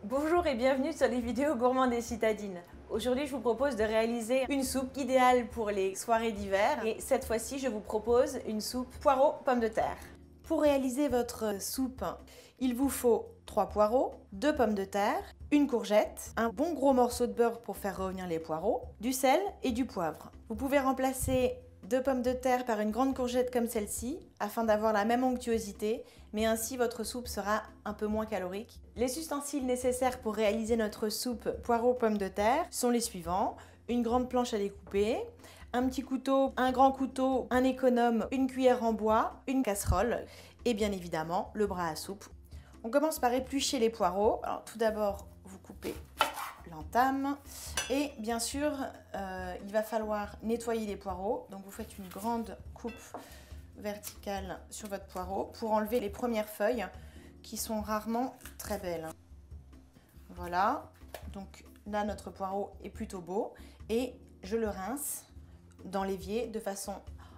Bonjour et bienvenue sur les vidéos gourmandes et citadines. Aujourd'hui, je vous propose de réaliser une soupe idéale pour les soirées d'hiver. Et cette fois-ci, je vous propose une soupe poireaux-pommes de terre. Pour réaliser votre soupe, il vous faut 3 poireaux, 2 pommes de terre, une courgette, un bon gros morceau de beurre pour faire revenir les poireaux, du sel et du poivre. Vous pouvez remplacer 2 pommes de terre par une grande courgette comme celle-ci, afin d'avoir la même onctuosité, mais ainsi votre soupe sera un peu moins calorique. Les ustensiles nécessaires pour réaliser notre soupe poireaux-pommes de terre sont les suivants. Une grande planche à découper, un petit couteau, un grand couteau, un économe, une cuillère en bois, une casserole et bien évidemment le bras à soupe. On commence par éplucher les poireaux. Alors tout d'abord, vous coupez l'entame et bien sûr il va falloir nettoyer les poireaux, donc vous faites une grande coupe verticale sur votre poireau pour enlever les premières feuilles qui sont rarement très belles. Voilà, donc là notre poireau est plutôt beau et je le rince dans l'évier de façon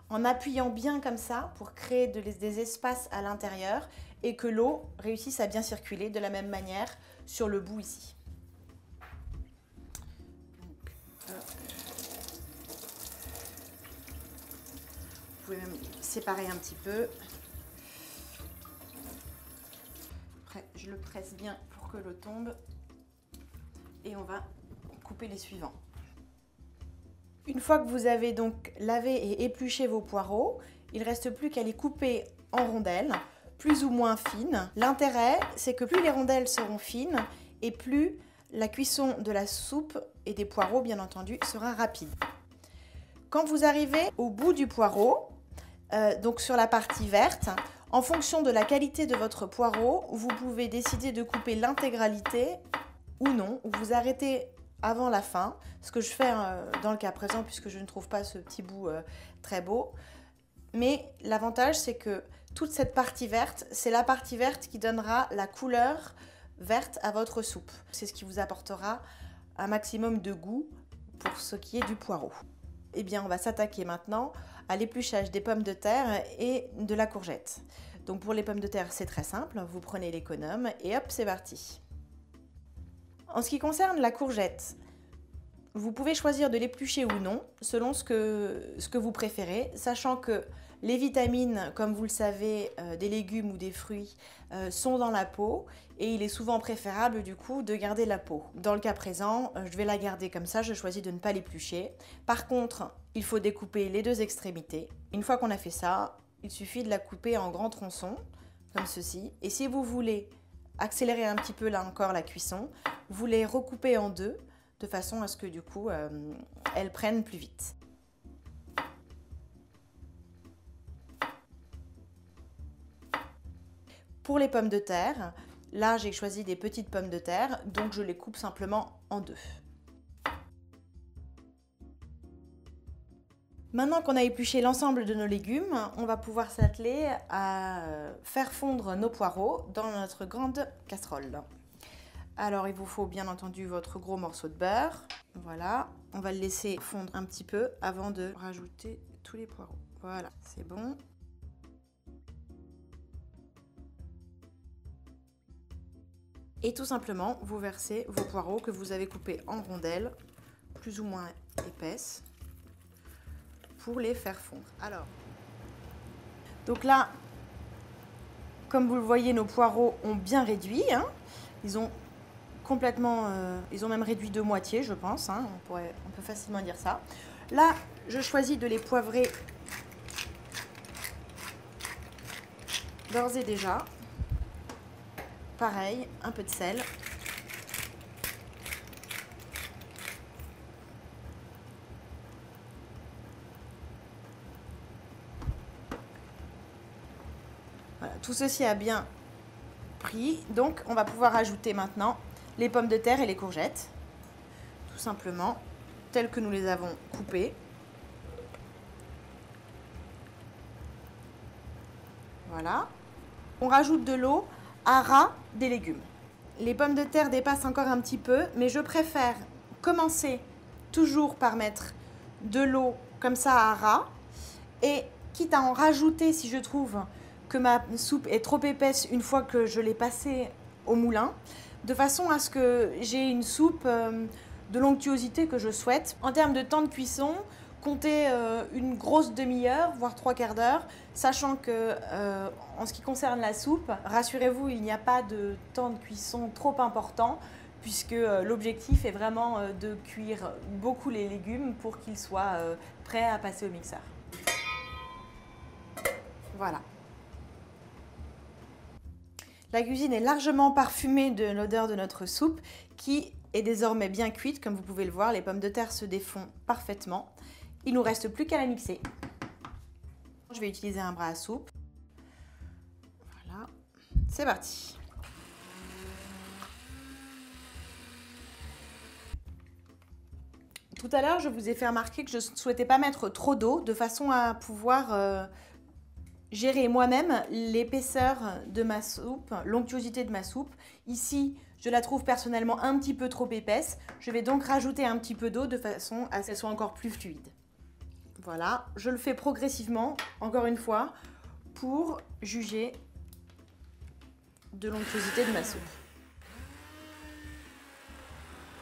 en appuyant bien comme ça pour créer des espaces à l'intérieur et que l'eau réussisse à bien circuler de la même manière sur le bout ici. Vous pouvez même séparer un petit peu. Après, je le presse bien pour que l'eau tombe. Et on va couper les suivants. Une fois que vous avez donc lavé et épluché vos poireaux, il ne reste plus qu'à les couper en rondelles, plus ou moins fines. L'intérêt, c'est que plus les rondelles seront fines et plus la cuisson de la soupe et des poireaux, bien entendu, sera rapide. Quand vous arrivez au bout du poireau, donc sur la partie verte, en fonction de la qualité de votre poireau, vous pouvez décider de couper l'intégralité ou non, ou vous arrêtez avant la fin, ce que je fais dans le cas présent puisque je ne trouve pas ce petit bout très beau. Mais l'avantage, c'est que toute cette partie verte, c'est la partie verte qui donnera la couleur verte à votre soupe. C'est ce qui vous apportera un maximum de goût pour ce qui est du poireau. Eh bien, on va s'attaquer maintenant à l'épluchage des pommes de terre et de la courgette. Donc pour les pommes de terre, c'est très simple, vous prenez l'économe et hop, c'est parti. En ce qui concerne la courgette, vous pouvez choisir de l'éplucher ou non, selon ce que vous préférez, sachant que les vitamines, comme vous le savez, des légumes ou des fruits, sont dans la peau et il est souvent préférable du coup de garder la peau. Dans le cas présent, je vais la garder comme ça, je choisis de ne pas l'éplucher. Par contre, il faut découper les deux extrémités. Une fois qu'on a fait ça, il suffit de la couper en grands tronçons, comme ceci. Et si vous voulez accélérer un petit peu là encore la cuisson, vous les recoupez en deux, de façon à ce que du coup, elles prennent plus vite. Pour les pommes de terre, là j'ai choisi des petites pommes de terre, donc je les coupe simplement en deux. Maintenant qu'on a épluché l'ensemble de nos légumes, on va pouvoir s'atteler à faire fondre nos poireaux dans notre grande casserole. Alors il vous faut bien entendu votre gros morceau de beurre. Voilà, on va le laisser fondre un petit peu avant de rajouter tous les poireaux. Voilà, c'est bon. Et tout simplement, vous versez vos poireaux que vous avez coupés en rondelles, plus ou moins épaisses, pour les faire fondre. Alors, donc là, comme vous le voyez, nos poireaux ont bien réduit. Hein. Ils ont complètement, ils ont même réduit de moitié, je pense. Hein. On peut facilement dire ça. Là, je choisis de les poivrer d'ores et déjà. Pareil, un peu de sel. Voilà, tout ceci a bien pris. Donc, on va pouvoir ajouter maintenant les pommes de terre et les courgettes. Tout simplement, telles que nous les avons coupées. Voilà. On rajoute de l'eau à ras des légumes. Les pommes de terre dépassent encore un petit peu, mais je préfère commencer toujours par mettre de l'eau comme ça à ras et quitte à en rajouter si je trouve que ma soupe est trop épaisse une fois que je l'ai passée au moulin, de façon à ce que j'ai une soupe de l'onctuosité que je souhaite. En termes de temps de cuisson, comptez une grosse demi-heure, voire 3/4 d'heure, sachant que en ce qui concerne la soupe, rassurez-vous, il n'y a pas de temps de cuisson trop important, puisque l'objectif est vraiment de cuire beaucoup les légumes pour qu'ils soient prêts à passer au mixeur. Voilà. La cuisine est largement parfumée de l'odeur de notre soupe qui est désormais bien cuite. Comme vous pouvez le voir, les pommes de terre se défont parfaitement. Il ne nous reste plus qu'à la mixer. Je vais utiliser un bras à soupe. Voilà, c'est parti. Tout à l'heure, je vous ai fait remarquer que je ne souhaitais pas mettre trop d'eau de façon à pouvoir gérer moi-même l'épaisseur de ma soupe, l'onctuosité de ma soupe. Ici, je la trouve personnellement un petit peu trop épaisse. Je vais donc rajouter un petit peu d'eau de façon à ce qu'elle soit encore plus fluide. Voilà, je le fais progressivement, encore une fois, pour juger de l'onctuosité de ma soupe.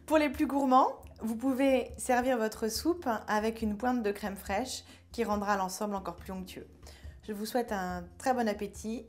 Pour les plus gourmands, vous pouvez servir votre soupe avec une pointe de crème fraîche qui rendra l'ensemble encore plus onctueux. Je vous souhaite un très bon appétit